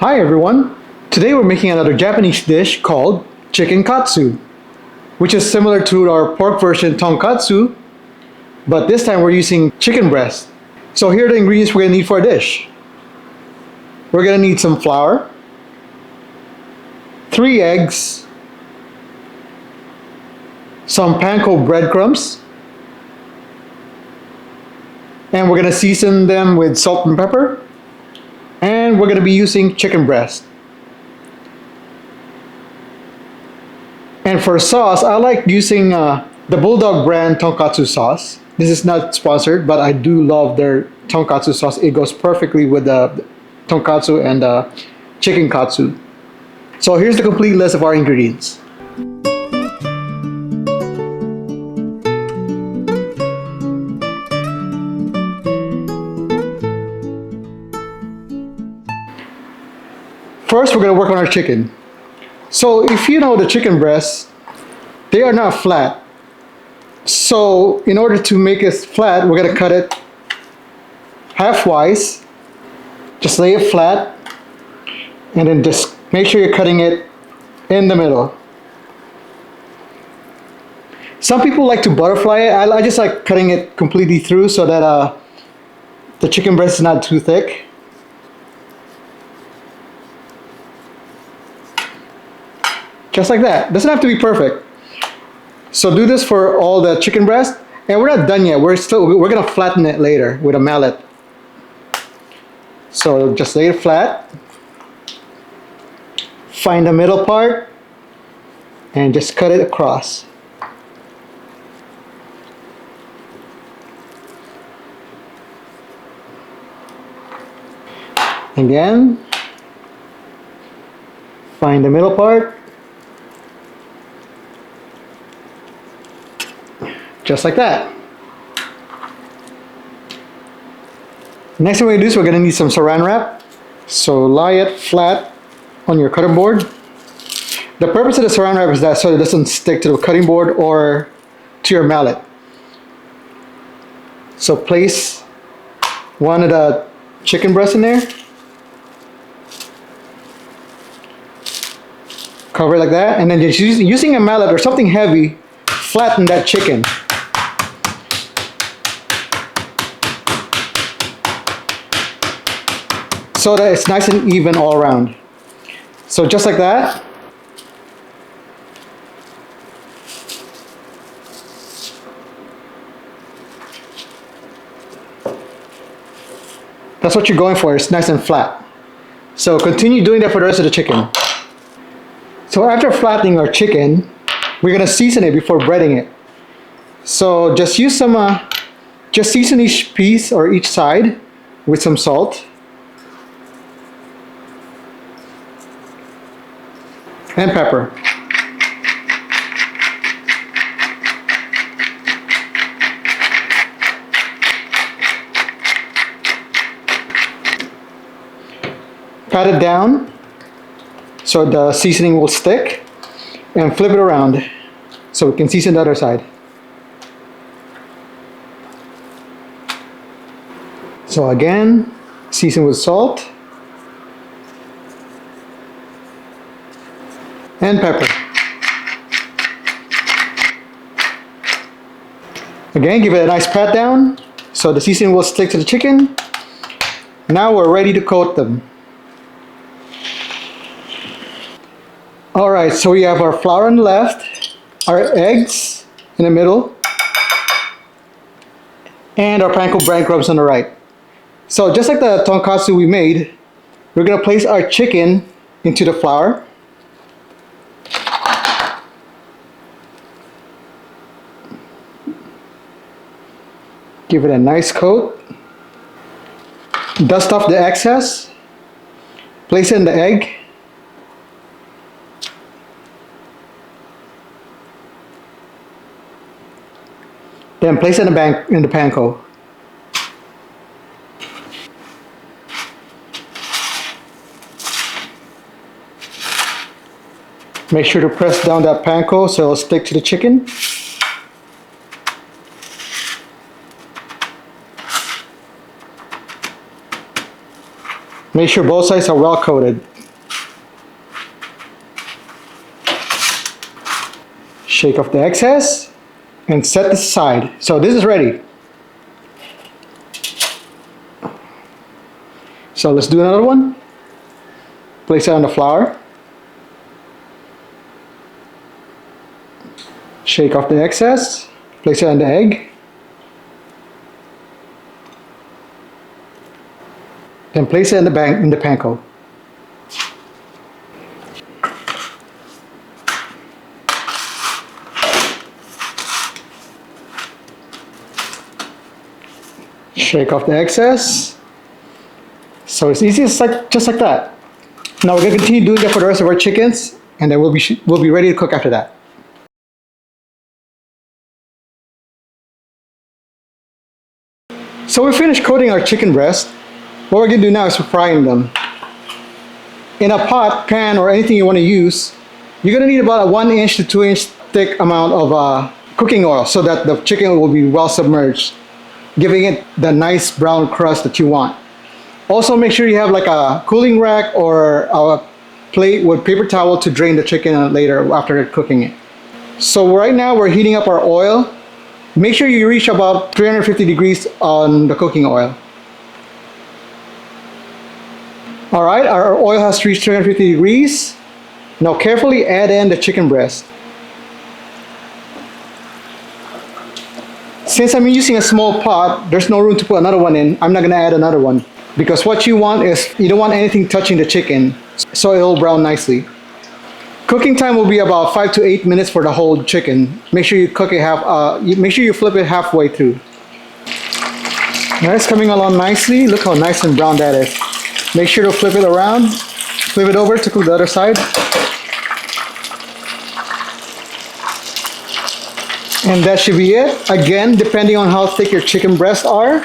Hi everyone! Today we're making another Japanese dish called Chicken Katsu, which is similar to our pork version Tonkatsu, but this time we're using chicken breast. So here are the ingredients we're going to need for our dish. We're going to need some flour, 3 eggs, some panko breadcrumbs, and we're going to season them with salt and pepper. And we're going to be using chicken breast. And for sauce, I like using the Bulldog brand Tonkatsu sauce. This is not sponsored, but I do love their Tonkatsu sauce. It goes perfectly with the Tonkatsu and Chicken Katsu. So here's the complete list of our ingredients. First, we're going to work on our chicken. So if you know the chicken breasts, they are not flat. So in order to make it flat, we're going to cut it halfwise. Just lay it flat. And then just make sure you're cutting it in the middle. Some people like to butterfly it. I just like cutting it completely through so that the chicken breast is not too thick. Just like that. Doesn't have to be perfect. So do this for all the chicken breast, and we're not done yet. We're gonna flatten it later with a mallet. So just lay it flat. Find the middle part and just cut it across. Again, find the middle part. Just like that. Next thing we're going to do is we're going to need some saran wrap. So lie it flat on your cutting board. The purpose of the saran wrap is that so it doesn't stick to the cutting board or to your mallet. So place one of the chicken breasts in there. Cover it like that, and then just using a mallet or something heavy, flatten that chicken. So that it's nice and even all around. So just like that. That's what you're going for. It's nice and flat. So continue doing that for the rest of the chicken. So after flattening our chicken, we're gonna season it before breading it. So just use some, just season each piece or each side with some salt. And pepper. Pat it down so the seasoning will stick, and flip it around so we can season the other side. So again, season with salt and pepper. Again, give it a nice pat down so the seasoning will stick to the chicken. Now we're ready to coat them. Alright, so we have our flour on the left, our eggs in the middle, and our panko breadcrumbs on the right. So just like the tonkatsu we made, we're going to place our chicken into the flour. Give it a nice coat. Dust off the excess. Place it in the egg. Then place it in the panko. Make sure to press down that panko so it'll stick to the chicken. Make sure both sides are well coated. Shake off the excess and set this aside. So this is ready. So let's do another one. Place it on the flour. Shake off the excess. Place it on the egg. Then place it in the panko. Shake off the excess. So it's easy, just like that. Now we're going to continue doing that for the rest of our chickens, and then we'll be ready to cook after that. So we finished coating our chicken breast. What we're going to do now is we're frying them. In a pot, pan, or anything you want to use, you're going to need about a 1 inch to 2 inch thick amount of cooking oil so that the chicken will be well submerged, giving it the nice brown crust that you want. Also, make sure you have like a cooling rack or a plate with paper towel to drain the chicken later after cooking it. So right now we're heating up our oil. Make sure you reach about 350 degrees on the cooking oil. All right, our oil has reached 350 degrees. Now carefully add in the chicken breast. Since I'm using a small pot, there's no room to put another one in. I'm not gonna add another one because what you want is, you don't want anything touching the chicken, so it'll brown nicely. Cooking time will be about 5 to 8 minutes for the whole chicken. Make sure you cook it make sure you flip it halfway through. Now it's coming along nicely. Look how nice and brown that is. Make sure to flip it around, flip it over to cook the other side. And that should be it. Again, depending on how thick your chicken breasts are,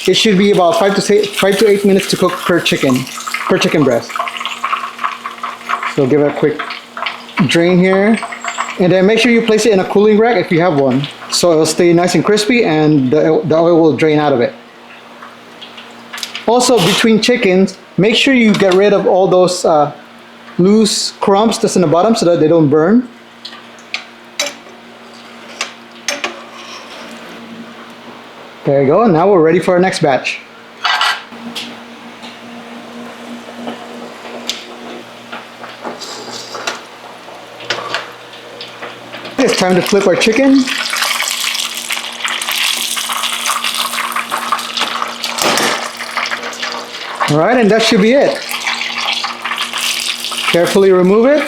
it should be about 5 to 8 minutes to cook per chicken breast. So give it a quick drain here. And then make sure you place it in a cooling rack if you have one, so it'll stay nice and crispy and the oil will drain out of it. Also, between chickens, make sure you get rid of all those loose crumbs that's in the bottom so that they don't burn. There you go. Now we're ready for our next batch. It's time to flip our chicken. All right, and that should be it. Carefully remove it.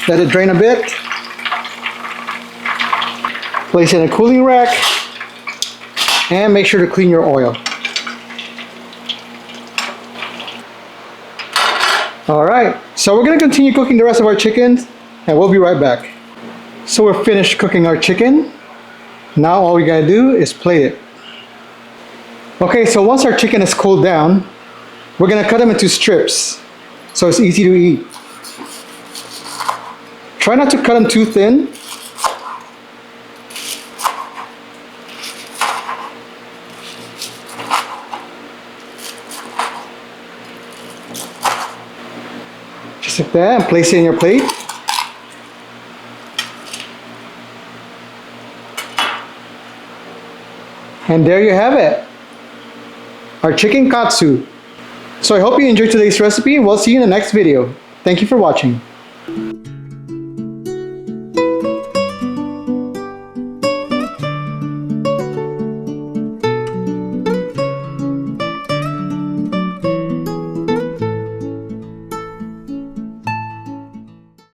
Let it drain a bit. Place it in a cooling rack. And make sure to clean your oil. All right, so we're gonna continue cooking the rest of our chickens and we'll be right back. So we're finished cooking our chicken. Now all we gotta do is plate it. Okay, so once our chicken is cooled down, we're gonna cut them into strips so it's easy to eat. Try not to cut them too thin. Just like that, and place it in your plate. And there you have it, our chicken katsu. So I hope you enjoyed today's recipe, and we'll see you in the next video. Thank you for watching.